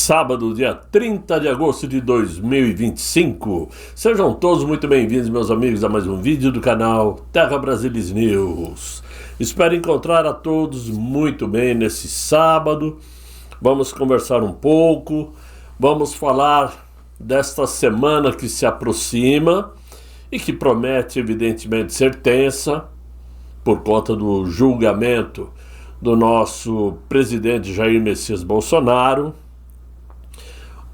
sábado, dia 30 de agosto de 2025. Sejam todos muito bem-vindos, meus amigos, a mais um vídeo do canal Terra Brasilis News. Espero encontrar a todos muito bem nesse sábado. Vamos conversar um pouco, vamos falar desta semana que se aproxima e que promete, evidentemente, ser tensa por conta do julgamento do nosso presidente Jair Messias Bolsonaro.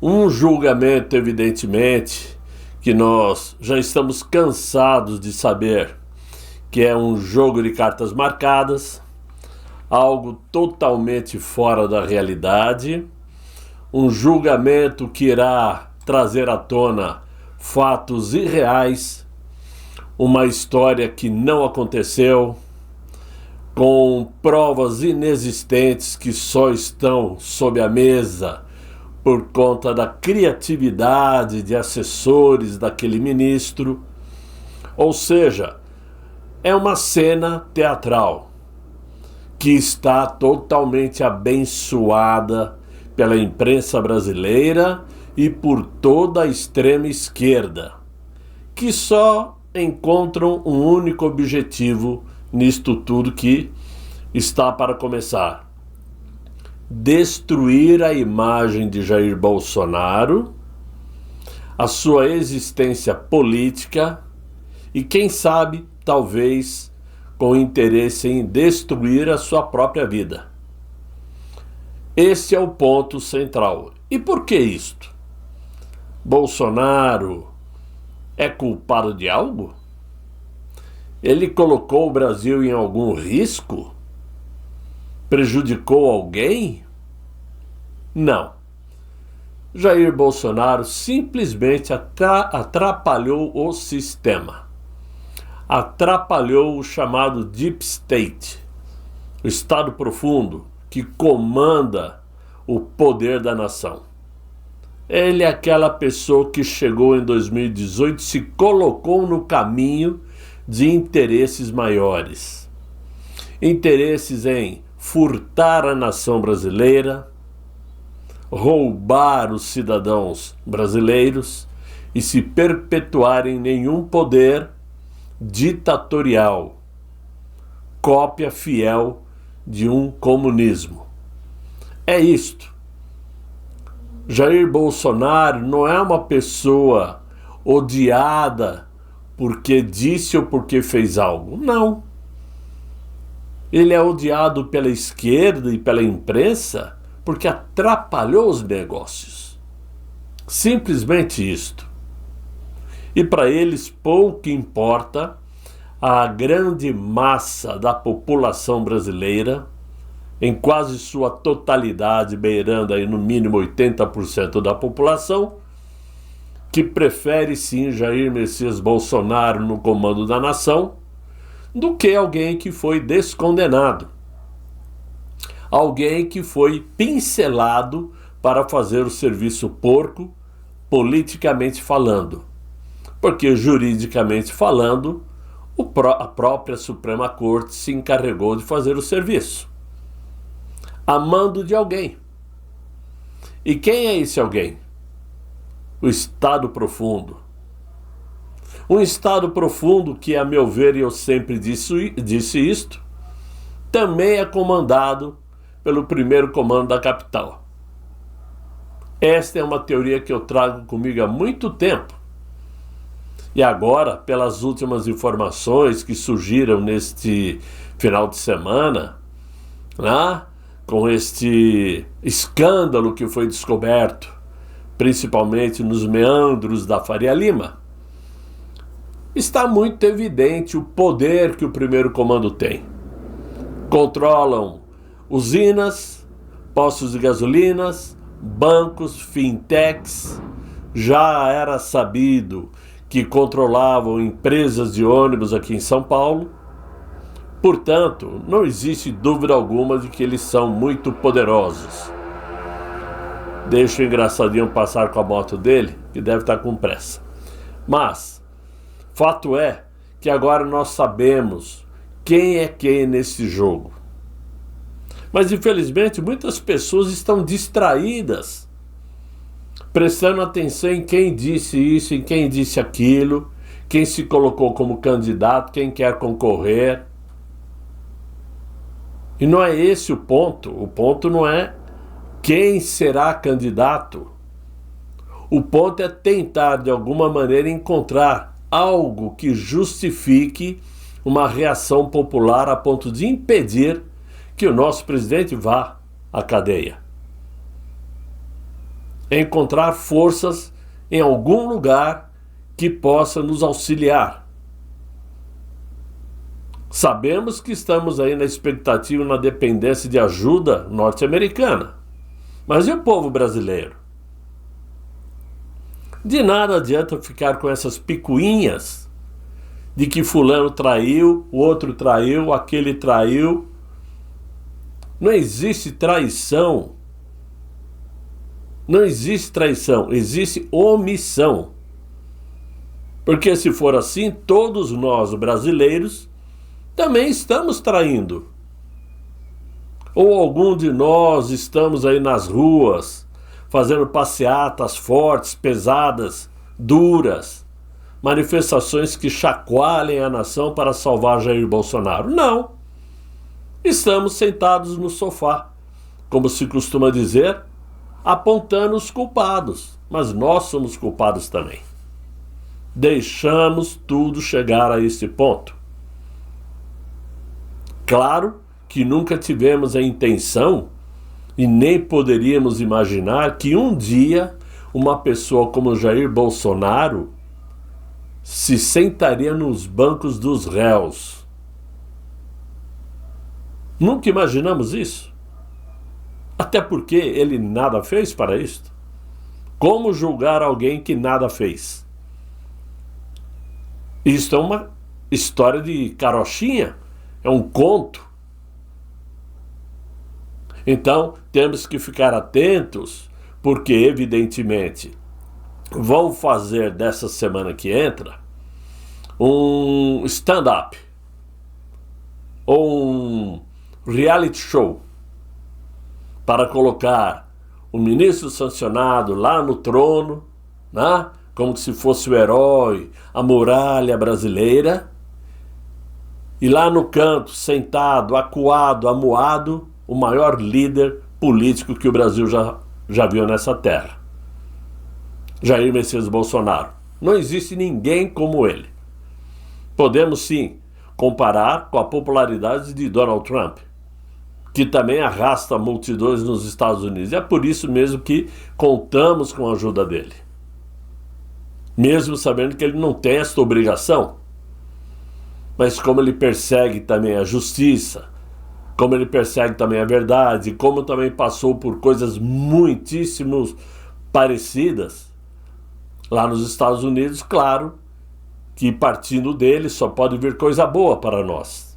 Um julgamento, evidentemente, que nós já estamos cansados de saber que é um jogo de cartas marcadas, algo totalmente fora da realidade, um julgamento que irá trazer à tona fatos irreais, uma história que não aconteceu, com provas inexistentes que só estão sob a mesa por conta da criatividade de assessores daquele ministro. Ou seja, é uma cena teatral que está totalmente abençoada pela imprensa brasileira e por toda a extrema esquerda, que só encontram um único objetivo nisto tudo que está para começar: destruir a imagem de Jair Bolsonaro, a sua existência política e, quem sabe, talvez com interesse em destruir a sua própria vida. Esse é o ponto central. E por que isto? Bolsonaro é culpado de algo? Ele colocou o Brasil em algum risco? Prejudicou alguém? Não. Jair Bolsonaro simplesmente atrapalhou o sistema. Atrapalhou o chamado Deep State, o Estado profundo que comanda o poder da nação. Ele é aquela pessoa que chegou em 2018 e se colocou no caminho de interesses maiores. Interesses em furtar a nação brasileira, roubar os cidadãos brasileiros e se perpetuar em nenhum poder ditatorial, cópia fiel de um comunismo. É isto. Jair Bolsonaro não é uma pessoa odiada porque disse ou porque fez algo. Não. Ele é odiado pela esquerda e pela imprensa porque atrapalhou os negócios. Simplesmente isto. E para eles pouco importa a grande massa da população brasileira, em quase sua totalidade, beirando aí no mínimo 80% da população, que prefere sim Jair Messias Bolsonaro no comando da nação, do que alguém que foi descondenado. Alguém que foi pincelado para fazer o serviço porco, politicamente falando. Porque, juridicamente falando, a própria Suprema Corte se encarregou de fazer o serviço, a mando de alguém. E quem é esse alguém? O Estado profundo. Um Estado profundo que, a meu ver, e eu sempre disse isto, também é comandado pelo primeiro comando da capital. Esta é uma teoria que eu trago comigo há muito tempo. E agora, pelas últimas informações que surgiram neste final de semana, com este escândalo que foi descoberto, principalmente nos meandros da Faria Lima, está muito evidente o poder que o primeiro comando tem. Controlam usinas, postos de gasolinas, bancos, fintechs. Já era sabido que controlavam empresas de ônibus aqui em São Paulo. Portanto, não existe dúvida alguma de que eles são muito poderosos. Deixa o engraçadinho passar com a moto dele, que deve estar com pressa. Mas, fato é que agora nós sabemos quem é quem nesse jogo. Mas, infelizmente, muitas pessoas estão distraídas prestando atenção em quem disse isso, em quem disse aquilo, quem se colocou como candidato, quem quer concorrer. E não é esse o ponto não é quem será candidato. O ponto é tentar, de alguma maneira, encontrar algo que justifique uma reação popular a ponto de impedir que o nosso presidente vá à cadeia. É encontrar forças em algum lugar que possa nos auxiliar. Sabemos que estamos aí na expectativa, na dependência de ajuda norte-americana. Mas e o povo brasileiro? De nada adianta ficar com essas picuinhas de que fulano traiu, o outro traiu, aquele traiu. Não existe traição. Não existe traição, existe omissão. Porque se for assim, todos nós brasileiros também estamos traindo. Ou algum de nós estamos aí nas ruas, fazendo passeatas fortes, pesadas, duras, manifestações que chacoalhem a nação para salvar Jair Bolsonaro. Não. Estamos sentados no sofá, como se costuma dizer, apontando os culpados, mas nós somos culpados também. Deixamos tudo chegar a esse ponto. Claro que nunca tivemos a intenção e nem poderíamos imaginar que um dia uma pessoa como Jair Bolsonaro se sentaria nos bancos dos réus. Nunca imaginamos isso. Até porque ele nada fez para isto. Como julgar alguém que nada fez? Isto é uma história de carochinha, é um conto. Então, temos que ficar atentos, porque, evidentemente, vão fazer dessa semana que entra um stand-up ou um reality show para colocar o ministro sancionado lá no trono, né? Como se fosse o herói, a muralha brasileira, e lá no canto, sentado, acuado, amuado, o maior líder político que o Brasil já viu nessa terra. Jair Messias Bolsonaro. Não existe ninguém como ele. Podemos sim comparar com a popularidade de Donald Trump, que também arrasta multidões nos Estados Unidos. É por isso mesmo que contamos com a ajuda dele. Mesmo sabendo que ele não tem esta obrigação. Mas como ele persegue também a justiça, como ele persegue também a verdade, como também passou por coisas muitíssimo parecidas lá nos Estados Unidos, claro que partindo dele só pode vir coisa boa para nós.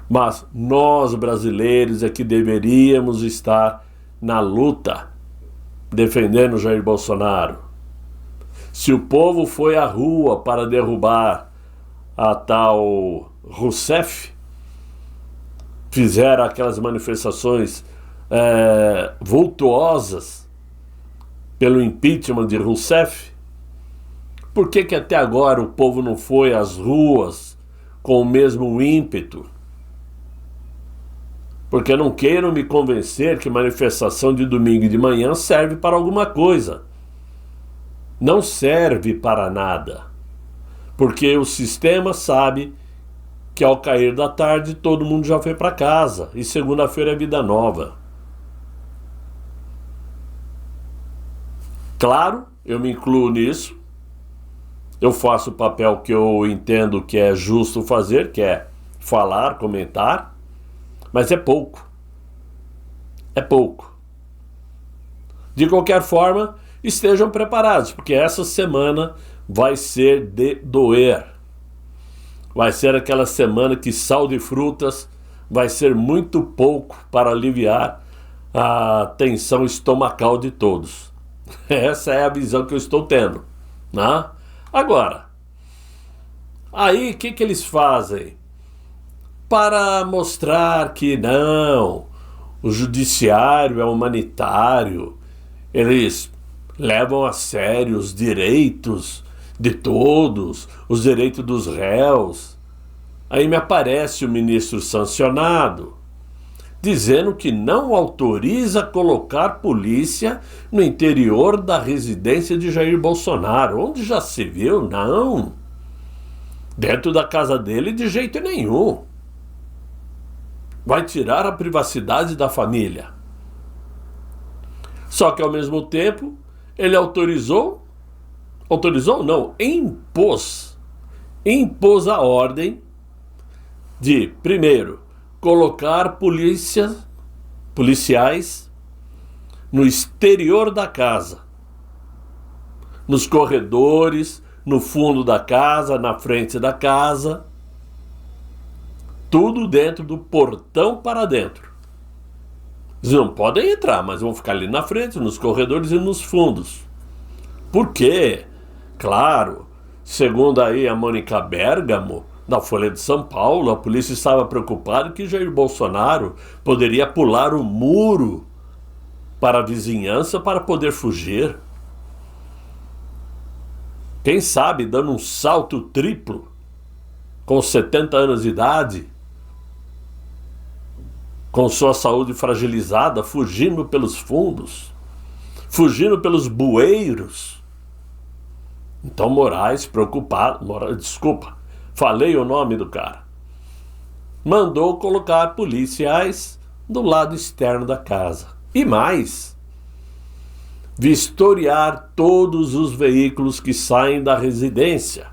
Mas nós brasileiros é que deveríamos estar na luta, defendendo Jair Bolsonaro. Se o povo foi à rua para derrubar a tal Rousseff, fizeram aquelas manifestações vultuosas pelo impeachment de Rousseff, por que até agora o povo não foi às ruas com o mesmo ímpeto? Porque não queiram me convencer que manifestação de domingo e de manhã serve para alguma coisa. Não serve para nada. Porque o sistema sabe que ao cair da tarde todo mundo já foi para casa e segunda-feira é vida nova. Claro, eu me incluo nisso. Eu faço o papel que eu entendo que é justo fazer, que é falar, comentar, mas é pouco. É pouco. De qualquer forma, estejam preparados, porque essa semana vai ser de doer. Vai ser aquela semana que sal de frutas vai ser muito pouco para aliviar a tensão estomacal de todos. Essa é a visão que eu estou tendo, né? Agora, aí o que eles fazem? Para mostrar que não, o judiciário é humanitário eles levam a sério os direitos de todos, os direitos dos réus. Aí me aparece o ministro sancionado, dizendo que não autoriza colocar polícia no interior da residência de Jair Bolsonaro. Onde já se viu? Não. Dentro da casa dele, de jeito nenhum. Vai tirar a privacidade da família. Só que, ao mesmo tempo, ele autorizou não, impôs a ordem de, primeiro, colocar policiais no exterior da casa, nos corredores, no fundo da casa, na frente da casa, tudo dentro do portão para dentro. Eles não podem entrar, mas vão ficar ali na frente, nos corredores e nos fundos. Por quê? Claro, segundo aí a Mônica Bergamo, da Folha de São Paulo, a polícia estava preocupada que Jair Bolsonaro poderia pular o muro para a vizinhança para poder fugir. Quem sabe dando um salto triplo, com 70 anos de idade, com sua saúde fragilizada, fugindo pelos fundos, fugindo pelos bueiros. Então Moraes, preocupado, falei o nome do cara, mandou colocar policiais do lado externo da casa. E mais, vistoriar todos os veículos que saem da residência,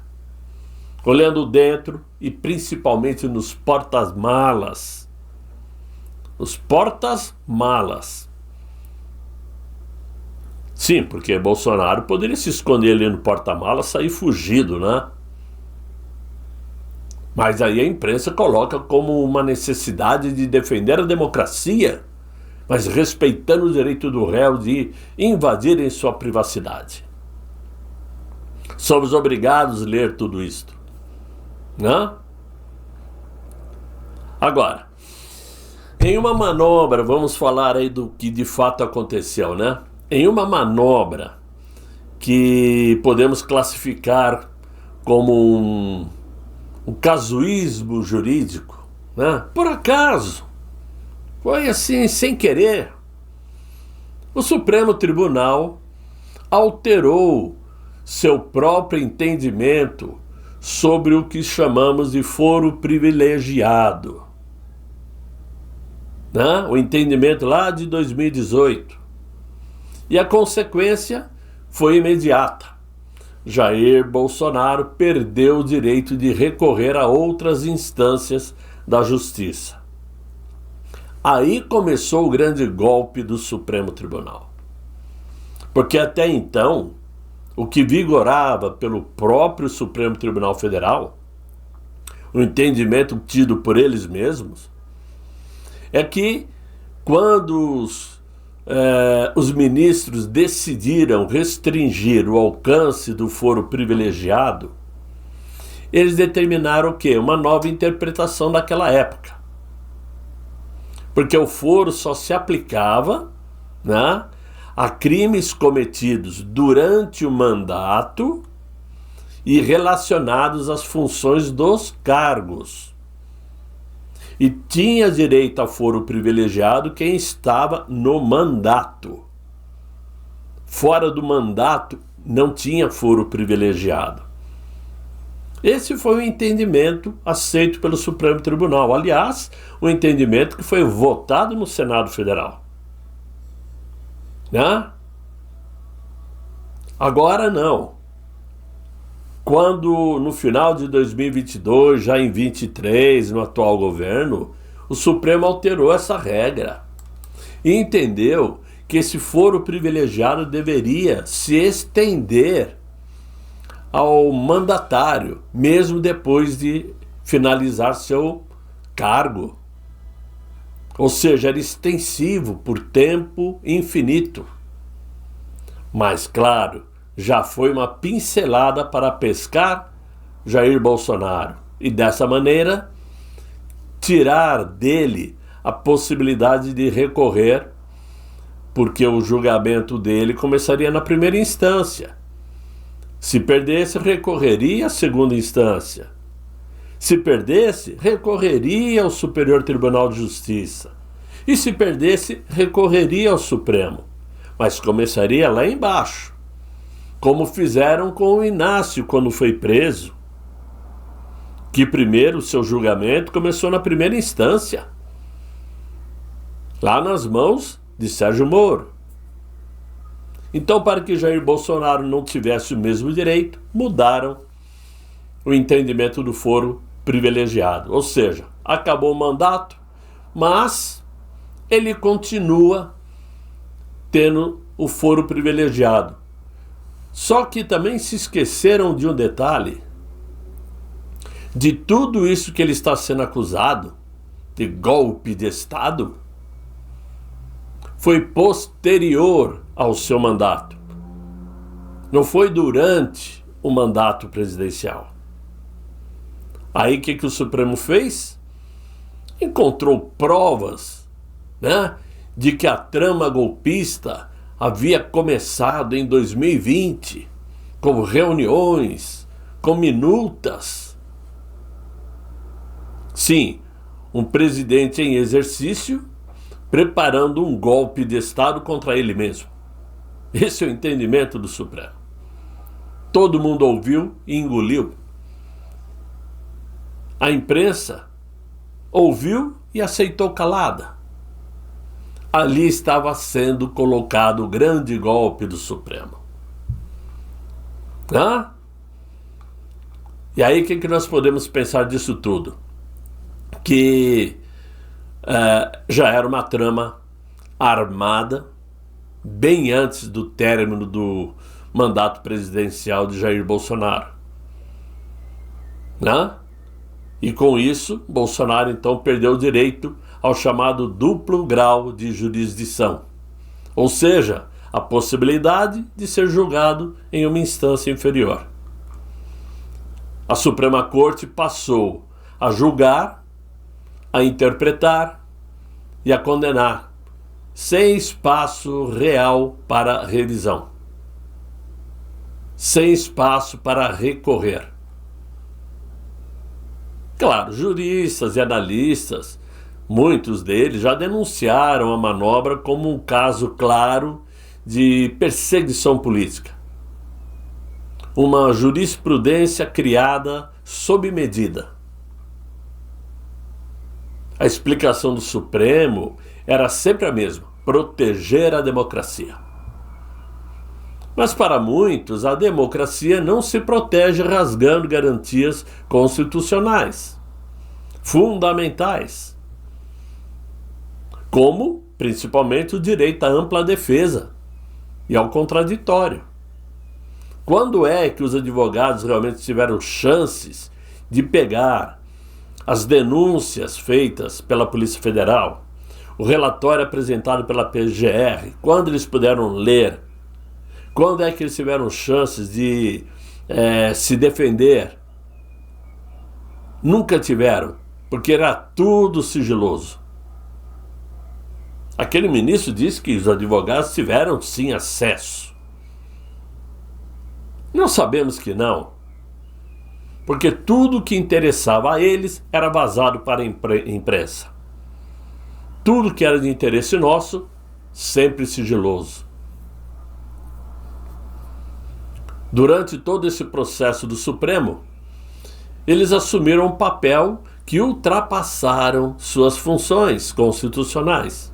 olhando dentro e principalmente nos portas-malas. Os portas-malas. Sim, porque Bolsonaro poderia se esconder ali no porta-malas e sair fugido, né? Mas aí a imprensa coloca como uma necessidade de defender a democracia, mas respeitando o direito do réu de invadirem sua privacidade. Somos obrigados a ler tudo isto, né? Agora, em uma manobra, vamos falar aí do que de fato aconteceu, né? Em uma manobra que podemos classificar como um casuísmo jurídico, né? Por acaso, foi assim, sem querer, o Supremo Tribunal alterou seu próprio entendimento sobre o que chamamos de foro privilegiado. Né? O entendimento lá de 2018. E a consequência foi imediata. Jair Bolsonaro perdeu o direito de recorrer a outras instâncias da justiça. Aí começou o grande golpe do Supremo Tribunal. Porque até então, o que vigorava pelo próprio Supremo Tribunal Federal, o entendimento tido por eles mesmos, é que quando os ministros decidiram restringir o alcance do foro privilegiado, eles determinaram o quê? Uma nova interpretação daquela época. Porque o foro só se aplicava, né, a crimes cometidos durante o mandato e relacionados às funções dos cargos. E tinha direito a foro privilegiado quem estava no mandato. Fora do mandato, não tinha foro privilegiado. Esse foi o entendimento aceito pelo Supremo Tribunal. Aliás, o entendimento que foi votado no Senado Federal. Né? Agora não. Quando no final de 2022, já em 2023, no atual governo, o Supremo alterou essa regra e entendeu que esse foro privilegiado deveria se estender ao mandatário, mesmo depois de finalizar seu cargo. Ou seja, era extensivo por tempo infinito. Mas, claro, já foi uma pincelada para pescar Jair Bolsonaro e, dessa maneira, tirar dele a possibilidade de recorrer porque o julgamento dele começaria na primeira instância. Se perdesse, recorreria à segunda instância. Se perdesse, recorreria ao Superior Tribunal de Justiça. E se perdesse, recorreria ao Supremo. Mas começaria lá embaixo, como fizeram com o Inácio quando foi preso, que primeiro o seu julgamento começou na primeira instância, lá nas mãos de Sérgio Moro. Então, para que Jair Bolsonaro não tivesse o mesmo direito, mudaram o entendimento do foro privilegiado. Ou seja, acabou o mandato, mas ele continua tendo o foro privilegiado. Só que também se esqueceram de um detalhe: de tudo isso que ele está sendo acusado, de golpe de Estado, foi posterior ao seu mandato. Não foi durante o mandato presidencial. Aí o que o Supremo fez? Encontrou provas, de que a trama golpista havia começado em 2020, com reuniões, com minutas. Sim, um presidente em exercício preparando um golpe de Estado contra ele mesmo. Esse é o entendimento do Supremo. Todo mundo ouviu e engoliu. A imprensa ouviu e aceitou calada. Ali estava sendo colocado o grande golpe do Supremo. E aí o que nós podemos pensar disso tudo? Que já era uma trama armada bem antes do término do mandato presidencial de Jair Bolsonaro. E com isso, Bolsonaro então perdeu o direito ao chamado duplo grau de jurisdição, ou seja, a possibilidade de ser julgado em uma instância inferior. A Suprema Corte passou a julgar, a interpretar e a condenar, sem espaço real para revisão, sem espaço para recorrer. Claro, juristas e analistas, muitos deles já denunciaram a manobra como um caso claro de perseguição política. Uma jurisprudência criada sob medida. A explicação do Supremo era sempre a mesma: proteger a democracia. Mas para muitos, a democracia não se protege rasgando garantias constitucionais, fundamentais, como, principalmente, o direito à ampla defesa e ao contraditório. Quando é que os advogados realmente tiveram chances de pegar as denúncias feitas pela Polícia Federal, o relatório apresentado pela PGR, quando eles puderam ler? Quando é que eles tiveram chances de se defender? Nunca tiveram, porque era tudo sigiloso. Aquele ministro disse que os advogados tiveram sim acesso. Nós sabemos que não, porque tudo que interessava a eles era vazado para a imprensa. Tudo que era de interesse nosso, sempre sigiloso. Durante todo esse processo do Supremo, eles assumiram um papel que ultrapassaram suas funções constitucionais,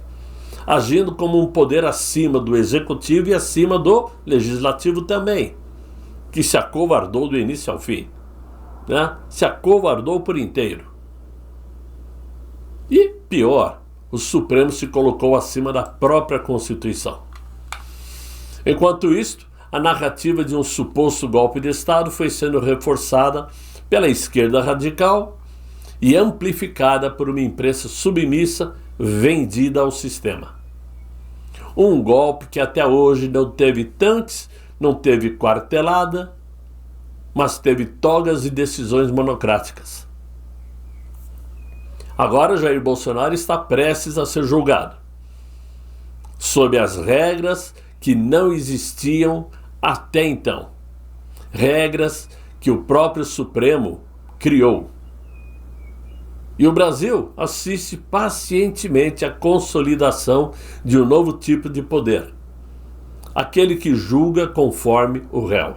agindo como um poder acima do executivo e acima do legislativo também, que se acovardou do início ao fim, se acovardou por inteiro. E pior, o Supremo se colocou acima da própria Constituição. Enquanto isto, a narrativa de um suposto golpe de Estado foi sendo reforçada pela esquerda radical e amplificada por uma imprensa submissa vendida ao sistema. Um golpe que até hoje não teve tanques, não teve quartelada, mas teve togas e decisões monocráticas. Agora Jair Bolsonaro está prestes a ser julgado. sob as regras que não existiam até então. Regras que o próprio Supremo criou. E o Brasil assiste pacientemente à consolidação de um novo tipo de poder, aquele que julga conforme o réu.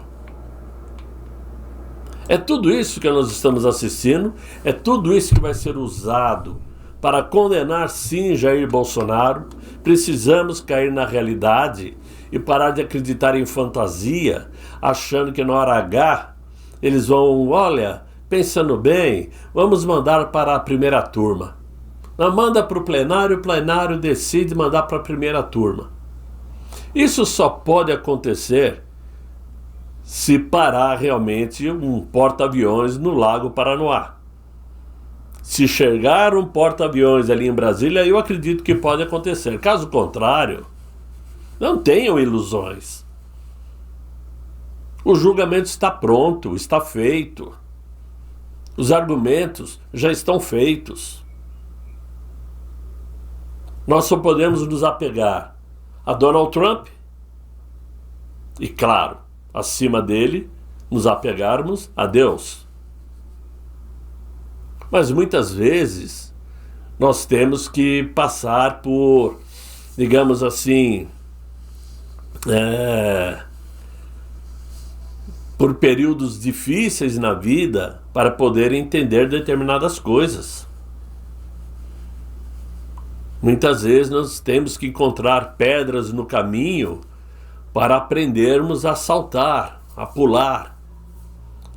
É tudo isso que nós estamos assistindo, é tudo isso que vai ser usado para condenar sim Jair Bolsonaro. Precisamos cair na realidade e parar de acreditar em fantasia, achando que na hora H eles vão, olha, pensando bem, vamos mandar para a primeira turma. Não, manda para o plenário decide mandar para a primeira turma. Isso só pode acontecer se parar realmente um porta-aviões no Lago Paranoá. Se chegar um porta-aviões ali em Brasília, eu acredito que pode acontecer. Caso contrário, não tenham ilusões. O julgamento está pronto, está feito. Os argumentos já estão feitos. Nós só podemos nos apegar a Donald Trump e, claro, acima dele, nos apegarmos a Deus. Mas muitas vezes nós temos que passar por, digamos assim, por períodos difíceis na vida para poder entender determinadas coisas. Muitas vezes nós temos que encontrar pedras no caminho para aprendermos a saltar, a pular.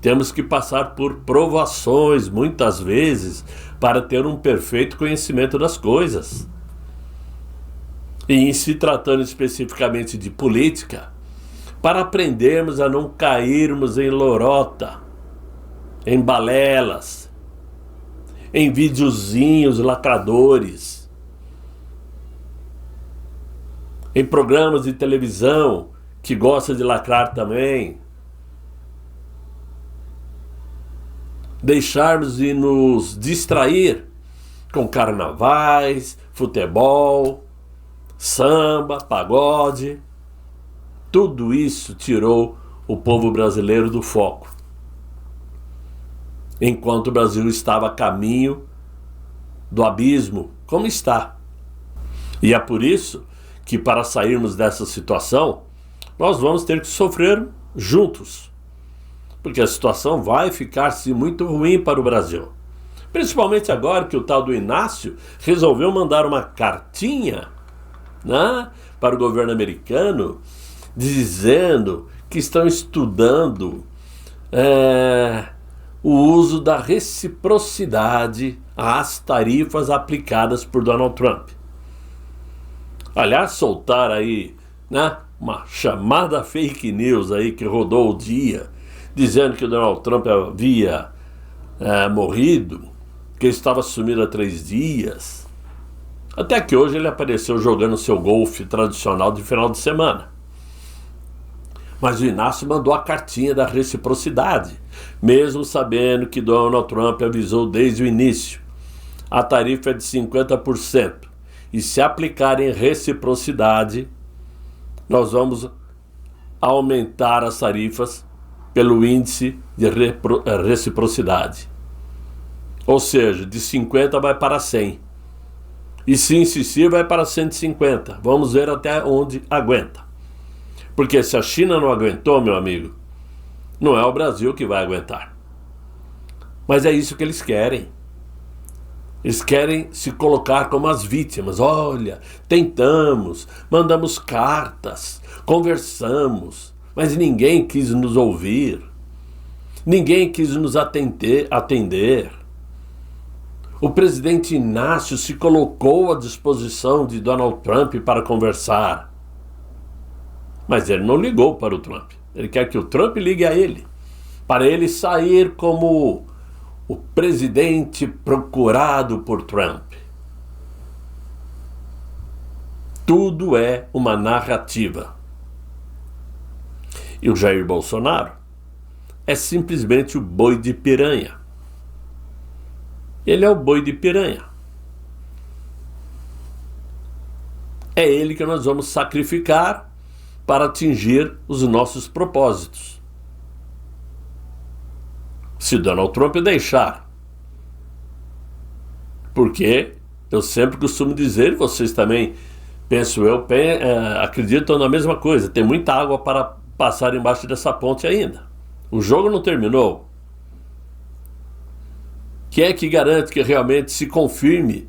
Temos que passar por provações, muitas vezes, para ter um perfeito conhecimento das coisas. E em se tratando especificamente de política, para aprendermos a não cairmos em lorota, em balelas, em videozinhos lacradores, em programas de televisão que gostam de lacrar também. Deixarmos de nos distrair com carnavais, futebol, samba, pagode. Tudo isso tirou o povo brasileiro do foco, enquanto o Brasil estava a caminho do abismo, como está. E é por isso que, para sairmos dessa situação, nós vamos ter que sofrer juntos, porque a situação vai ficar-se muito ruim para o Brasil. Principalmente agora que o tal do Inácio resolveu mandar uma cartinha, né, para o governo americano, dizendo que estão estudando o uso da reciprocidade às tarifas aplicadas por Donald Trump. Aliás, soltar aí, né, uma chamada fake news aí que rodou o dia, dizendo que o Donald Trump havia morrido, que ele estava sumido há 3 dias. Até que hoje ele apareceu jogando seu golfe tradicional de final de semana. Mas o Inácio mandou a cartinha da reciprocidade, mesmo sabendo que Donald Trump avisou desde o início. A tarifa é de 50%. E se aplicar em reciprocidade, nós vamos aumentar as tarifas pelo índice de reciprocidade. Ou seja, de 50 vai para 100. E se insistir, vai para 150. Vamos ver até onde aguenta. Porque se a China não aguentou, meu amigo, não é o Brasil que vai aguentar. Mas é isso que eles querem. Eles querem se colocar como as vítimas. Olha, tentamos, mandamos cartas, conversamos, mas ninguém quis nos ouvir. Ninguém quis nos atender. O presidente Inácio se colocou à disposição de Donald Trump para conversar. Mas ele não ligou para o Trump. Ele quer que o Trump ligue a ele, para ele sair como o presidente procurado por Trump. Tudo é uma narrativa. E o Jair Bolsonaro é simplesmente o boi de piranha. Ele é o boi de piranha. é ele que nós vamos sacrificar para atingir os nossos propósitos. Se Donald Trump deixar. Porque eu sempre costumo dizer, vocês também, penso eu, acreditam na mesma coisa, tem muita água para passar embaixo dessa ponte ainda. O jogo não terminou. Quem é que garante que realmente se confirme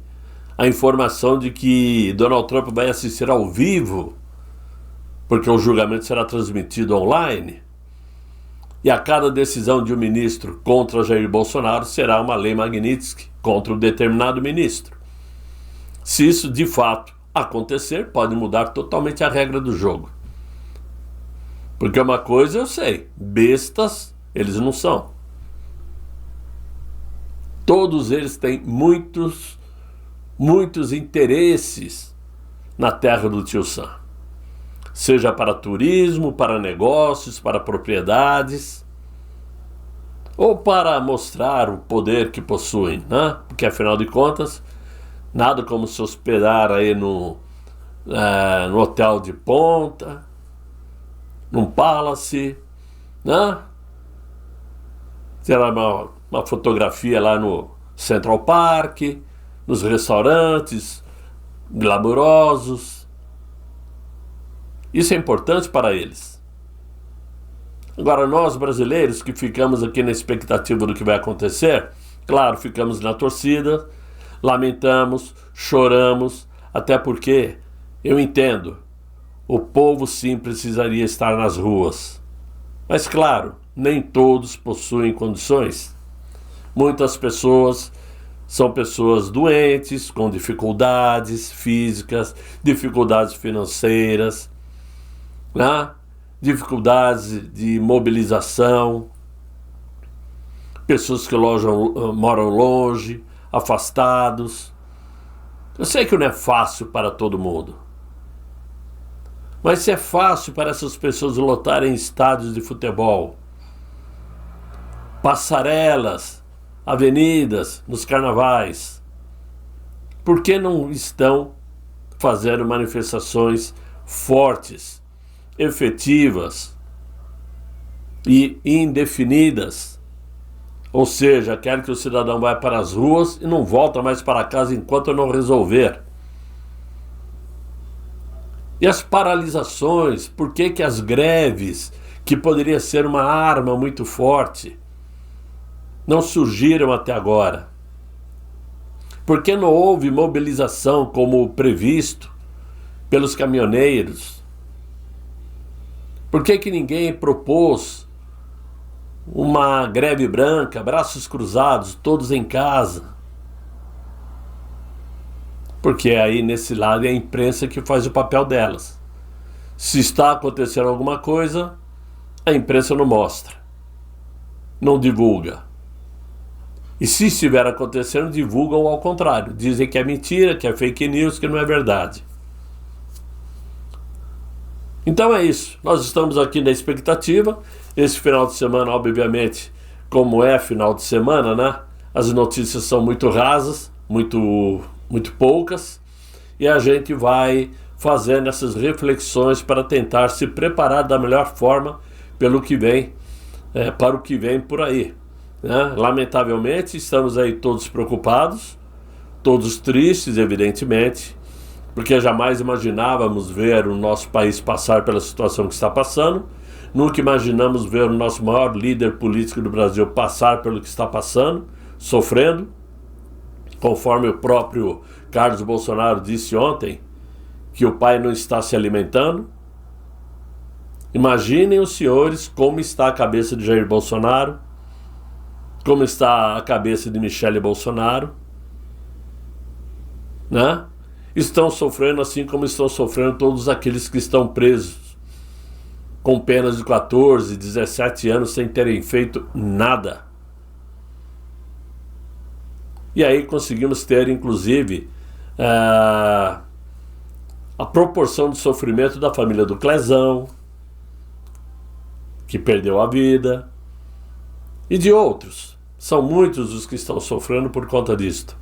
a informação de que Donald Trump vai assistir ao vivo, porque o julgamento será transmitido online, e a cada decisão de um ministro contra Jair Bolsonaro será uma lei Magnitsky contra um determinado ministro. Se isso de fato acontecer, pode mudar totalmente a regra do jogo. Porque uma coisa eu sei, bestas eles não são. Todos eles têm muitos interesses na terra do Tio Sam. Seja para turismo, para negócios, para propriedades, ou para mostrar o poder que possuem, né? Porque afinal de contas, nada como se hospedar aí no hotel de ponta, num palace, né? Tirar uma fotografia lá no Central Park, nos restaurantes glamourosos. Isso é importante para eles. Agora, nós brasileiros que ficamos aqui na expectativa do que vai acontecer, claro, ficamos na torcida, lamentamos, choramos, até porque eu entendo, o povo sim precisaria estar nas ruas. Mas claro, nem todos possuem condições. Muitas pessoas são pessoas doentes, com dificuldades físicas, dificuldades financeiras, né? Dificuldades de mobilização, pessoas que moram longe, afastados. Eu sei que não é fácil para todo mundo, mas se é fácil para essas pessoas lotarem estádios de futebol, passarelas, avenidas, nos carnavais, por que não estão fazendo manifestações fortes, efetivas e indefinidas? Ou seja, quer que o cidadão vá para as ruas e não volta mais para casa enquanto não resolver. E as paralisações, por que as greves, que poderia ser uma arma muito forte, não surgiram até agora? Por que não houve mobilização como previsto pelos caminhoneiros? Por que ninguém propôs uma greve branca, braços cruzados, todos em casa? Porque aí nesse lado é a imprensa que faz o papel delas. Se está acontecendo alguma coisa, a imprensa não mostra, não divulga. E se estiver acontecendo, divulgam ao contrário. Dizem que é mentira, que é fake news, que não é verdade. Então é isso. Nós estamos aqui na expectativa. Esse final de semana, obviamente, como é final de semana, né? As notícias são muito rasas, muito poucas. E a gente vai fazendo essas reflexões para tentar se preparar da melhor forma pelo que vem, para o que vem por aí. Né? Lamentavelmente, estamos aí todos preocupados, todos tristes, evidentemente, porque jamais imaginávamos ver o nosso país passar pela situação que está passando, nunca imaginamos ver o nosso maior líder político do Brasil passar pelo que está passando, sofrendo, conforme o próprio Carlos Bolsonaro disse ontem, que o pai não está se alimentando. Imaginem os senhores como está a cabeça de Jair Bolsonaro, como está a cabeça de Michele Bolsonaro, né? Estão sofrendo assim como estão sofrendo todos aqueles que estão presos, com penas de 14, 17 anos, sem terem feito nada. E aí conseguimos ter, inclusive, a proporção de sofrimento da família do Clezão, que perdeu a vida, e de outros. São muitos os que estão sofrendo por conta disto.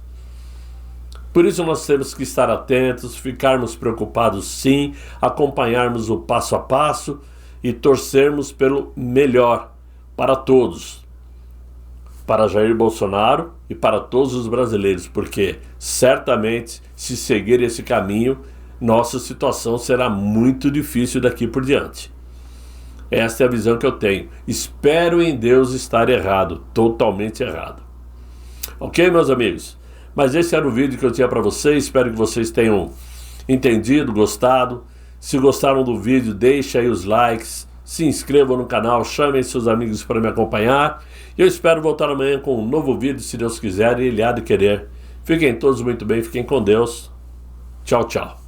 Por isso nós temos que estar atentos, ficarmos preocupados sim, acompanharmos o passo a passo e torcermos pelo melhor para todos, para Jair Bolsonaro e para todos os brasileiros, porque certamente, se seguir esse caminho, nossa situação será muito difícil daqui por diante. Esta é a visão que eu tenho. Espero em Deus estar errado, totalmente errado. Ok, meus amigos? Mas esse era o vídeo que eu tinha para vocês. Espero que vocês tenham entendido, gostado. Se gostaram do vídeo, deixem aí os likes, se inscrevam no canal, chamem seus amigos para me acompanhar. E eu espero voltar amanhã com um novo vídeo, se Deus quiser e Ele há de querer. Fiquem todos muito bem, fiquem com Deus. Tchau, tchau.